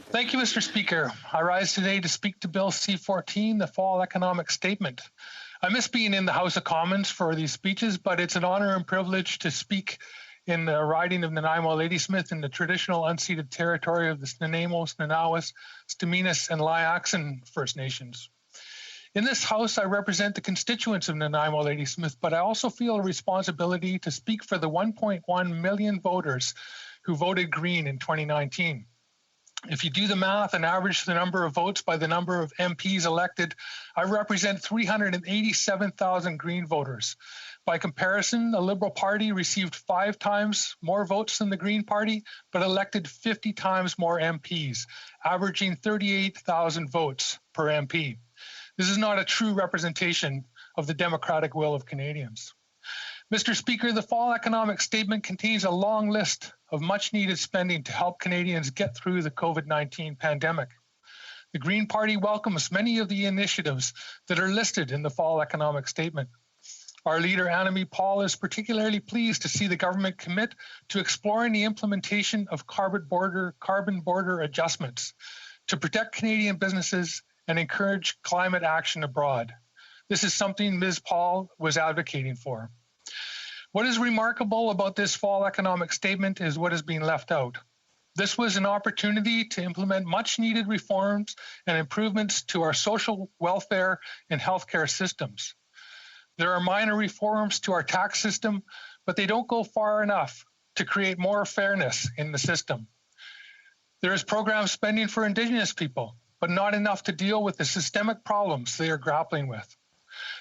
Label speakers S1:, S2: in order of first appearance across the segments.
S1: Thank you, Mr. Speaker. I rise today to speak to Bill C-14, the Fall Economic Statement. I miss being in the House of Commons for these speeches, but it's an honor and privilege to speak in the riding of Nanaimo, Ladysmith, in the traditional unceded territory of the Nanaimo, Snaw-Naw-As, Stz'uminus, and Lyackson First Nations. In this House, I represent the constituents of Nanaimo, Ladysmith, but I also feel a responsibility to speak for the 1.1 million voters who voted Green in 2019. If you do the math and average the number of votes by the number of MPs elected, I represent 387,000 Green voters. By comparison, the Liberal Party received 5 times more votes than the Green Party, but elected 50 times more MPs, averaging 38,000 votes per MP. This is not a true representation of the democratic will of Canadians. Mr. Speaker, the Fall Economic Statement contains a long list of much-needed spending to help Canadians get through the COVID-19 pandemic. The Green Party welcomes many of the initiatives that are listed in the Fall Economic Statement. Our leader, Annamie Paul, is particularly pleased to see the government commit to exploring the implementation of carbon border adjustments to protect Canadian businesses and encourage climate action abroad. This is something Ms. Paul was advocating for. What is remarkable about this Fall Economic Statement is what is being left out. This was an opportunity to implement much-needed reforms and improvements to our social welfare and healthcare systems. There are minor reforms to our tax system, but they don't go far enough to create more fairness in the system. There is program spending for Indigenous people, but not enough to deal with the systemic problems they are grappling with.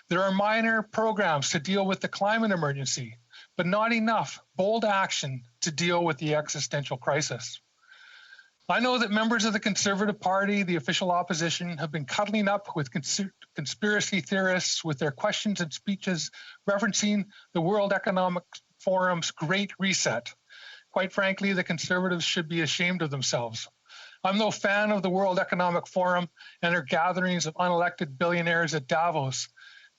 S1: There are minor programs to deal with the climate emergency, but not enough bold action to deal with the existential crisis. I know that members of the Conservative Party, the official opposition, have been cuddling up with conspiracy theorists with their questions and speeches referencing the World Economic Forum's Great Reset. Quite frankly, the Conservatives should be ashamed of themselves. I'm no fan of the World Economic Forum and their gatherings of unelected billionaires at Davos.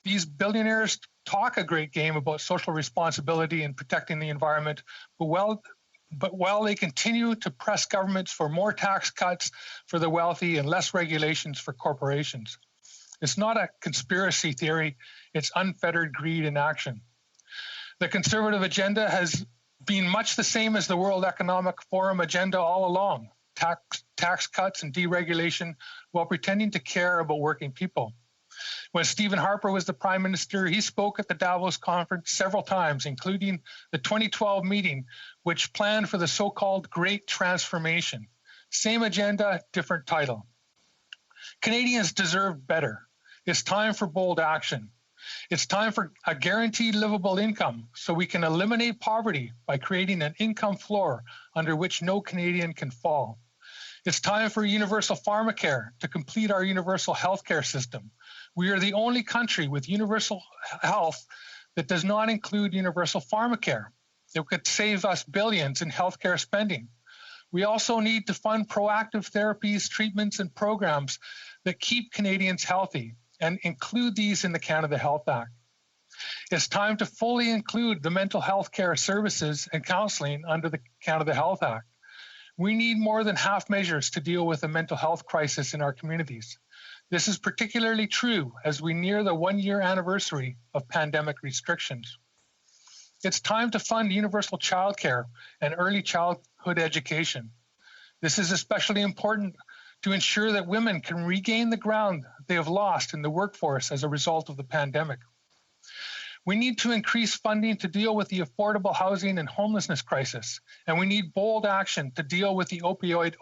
S1: These billionaires talk a great game about social responsibility and protecting the environment, but while they continue to press governments for more tax cuts for the wealthy and less regulations for corporations. It's not a conspiracy theory, it's unfettered greed in action. The Conservative agenda has been much the same as the World Economic Forum agenda all along, tax cuts and deregulation while pretending to care about working people. When Stephen Harper was the Prime Minister, he spoke at the Davos conference several times, including the 2012 meeting, which planned for the so-called Great Transformation. Same agenda, different title. Canadians deserve better. It's time for bold action. It's time for a guaranteed livable income so we can eliminate poverty by creating an income floor under which no Canadian can fall. It's time for universal pharmacare to complete our universal healthcare system. We are the only country with universal health that does not include universal pharmacare. It could save us billions in healthcare spending. We also need to fund proactive therapies, treatments, and programs that keep Canadians healthy and include these in the Canada Health Act. It's time to fully include the mental health care services and counseling under the Canada Health Act. We need more than half measures to deal with the mental health crisis in our communities. This is particularly true as we near the 1-year anniversary of pandemic restrictions. It's time to fund universal childcare and early childhood education. This is especially important to ensure that women can regain the ground they have lost in the workforce as a result of the pandemic. We need to increase funding to deal with the affordable housing and homelessness crisis, and we need bold action to deal with the opioid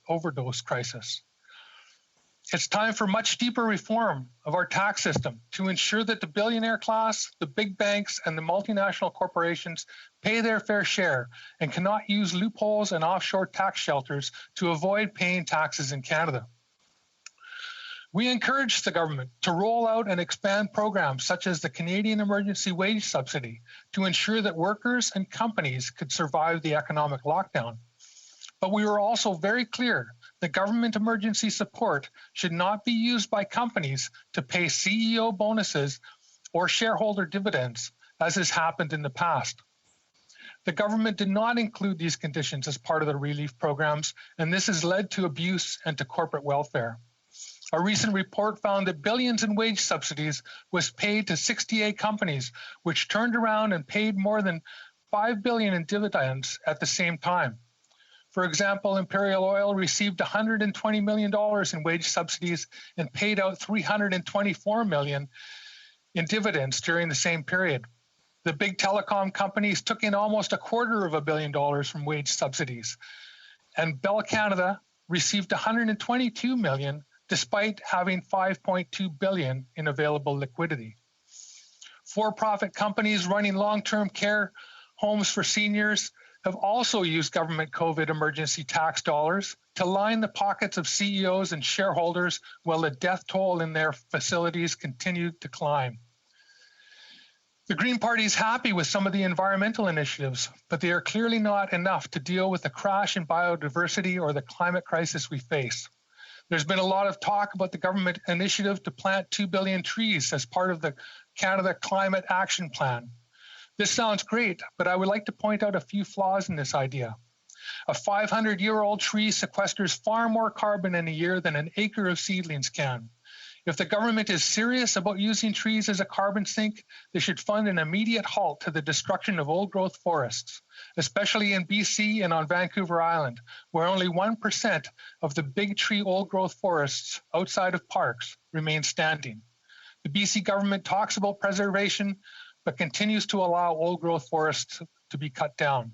S1: overdose crisis. It's time for much deeper reform of our tax system to ensure that the billionaire class, the big banks, and the multinational corporations pay their fair share and cannot use loopholes and offshore tax shelters to avoid paying taxes in Canada. We encourage the government to roll out and expand programs such as the Canadian Emergency Wage Subsidy to ensure that workers and companies could survive the economic lockdown. But we were also very clear that government emergency support should not be used by companies to pay CEO bonuses or shareholder dividends, as has happened in the past. The government did not include these conditions as part of the relief programs, and this has led to abuse and to corporate welfare. A recent report found that billions in wage subsidies was paid to 68 companies, which turned around and paid more than $5 billion in dividends at the same time. For example, Imperial Oil received $120 million in wage subsidies and paid out $324 million in dividends during the same period. The big telecom companies took in almost $250 million from wage subsidies, and Bell Canada received $122 million despite having $5.2 billion in available liquidity. For-profit companies running long-term care homes for seniors have also used government COVID emergency tax dollars to line the pockets of CEOs and shareholders while the death toll in their facilities continued to climb. The Green Party is happy with some of the environmental initiatives, but they are clearly not enough to deal with the crash in biodiversity or the climate crisis we face. There's been a lot of talk about the government initiative to plant 2 billion trees as part of the Canada Climate Action Plan. This sounds great, but I would like to point out a few flaws in this idea. A 500-year-old tree sequesters far more carbon in a year than an acre of seedlings can. If the government is serious about using trees as a carbon sink, they should fund an immediate halt to the destruction of old-growth forests, especially in BC and on Vancouver Island, where only 1% of the big tree old-growth forests outside of parks remain standing. The BC government talks about preservation, but continues to allow old-growth forests to be cut down.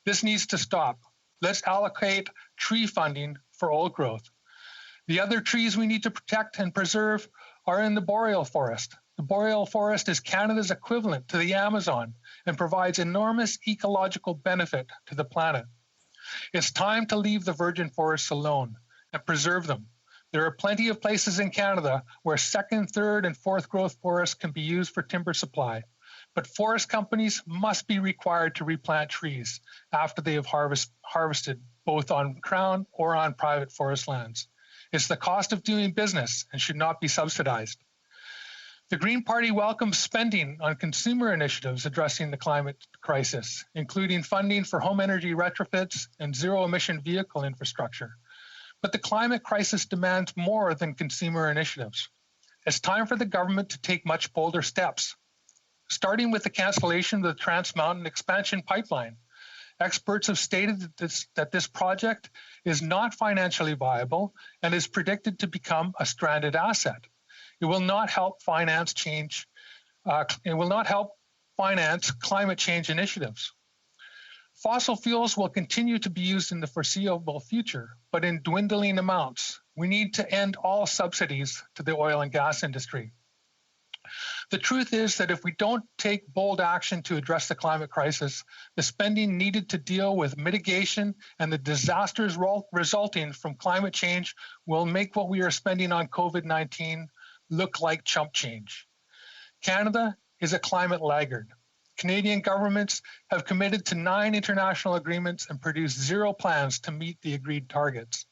S1: This needs to stop. Let's allocate tree funding for old growth. The other trees we need to protect and preserve are in the boreal forest. The boreal forest is Canada's equivalent to the Amazon and provides enormous ecological benefit to the planet. It's time to leave the virgin forests alone and preserve them. There are plenty of places in Canada where second, third, and fourth growth forests can be used for timber supply. But forest companies must be required to replant trees after they have harvested both on Crown or on private forest lands. It's the cost of doing business and should not be subsidized. The Green Party welcomes spending on consumer initiatives addressing the climate crisis, including funding for home energy retrofits and zero-emission vehicle infrastructure. But the climate crisis demands more than consumer initiatives. It's time for the government to take much bolder steps, starting with the cancellation of the Trans Mountain Expansion Pipeline. Experts have stated that this project is not financially viable and is predicted to become a stranded asset. It will not help finance climate change initiatives. Fossil fuels will continue to be used in the foreseeable future, but in dwindling amounts. We need to end all subsidies to the oil and gas industry. The truth is that if we don't take bold action to address the climate crisis, the spending needed to deal with mitigation and the disasters resulting from climate change will make what we are spending on COVID-19 look like chump change. Canada is a climate laggard. Canadian governments have committed to 9 international agreements and produced 0 plans to meet the agreed targets.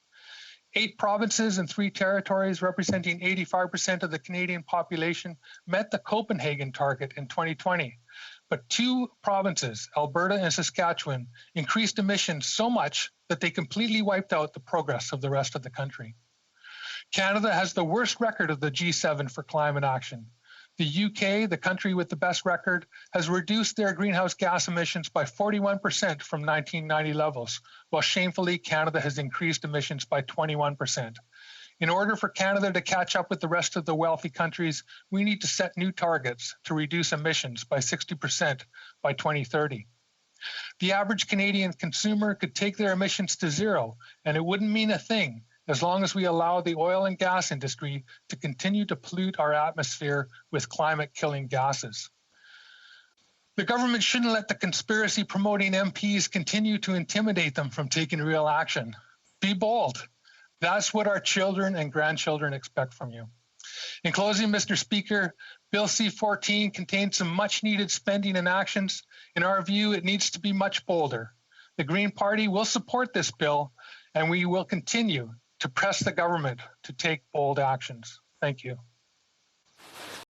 S1: 8 provinces and 3 territories representing 85% of the Canadian population met the Copenhagen target in 2020. But 2 provinces, Alberta and Saskatchewan, increased emissions so much that they completely wiped out the progress of the rest of the country. Canada has the worst record of the G7 for climate action. The UK, the country with the best record, has reduced their greenhouse gas emissions by 41% from 1990 levels, while shamefully Canada has increased emissions by 21%. In order for Canada to catch up with the rest of the wealthy countries, we need to set new targets to reduce emissions by 60% by 2030. The average Canadian consumer could take their emissions to 0, and it wouldn't mean a thing as long as we allow the oil and gas industry to continue to pollute our atmosphere with climate-killing gases. The government shouldn't let the conspiracy-promoting MPs continue to intimidate them from taking real action. Be bold. That's what our children and grandchildren expect from you. In closing, Mr. Speaker, Bill C-14 contains some much-needed spending and actions. In our view, it needs to be much bolder. The Green Party will support this bill, and we will continue to press the government to take bold actions. Thank you.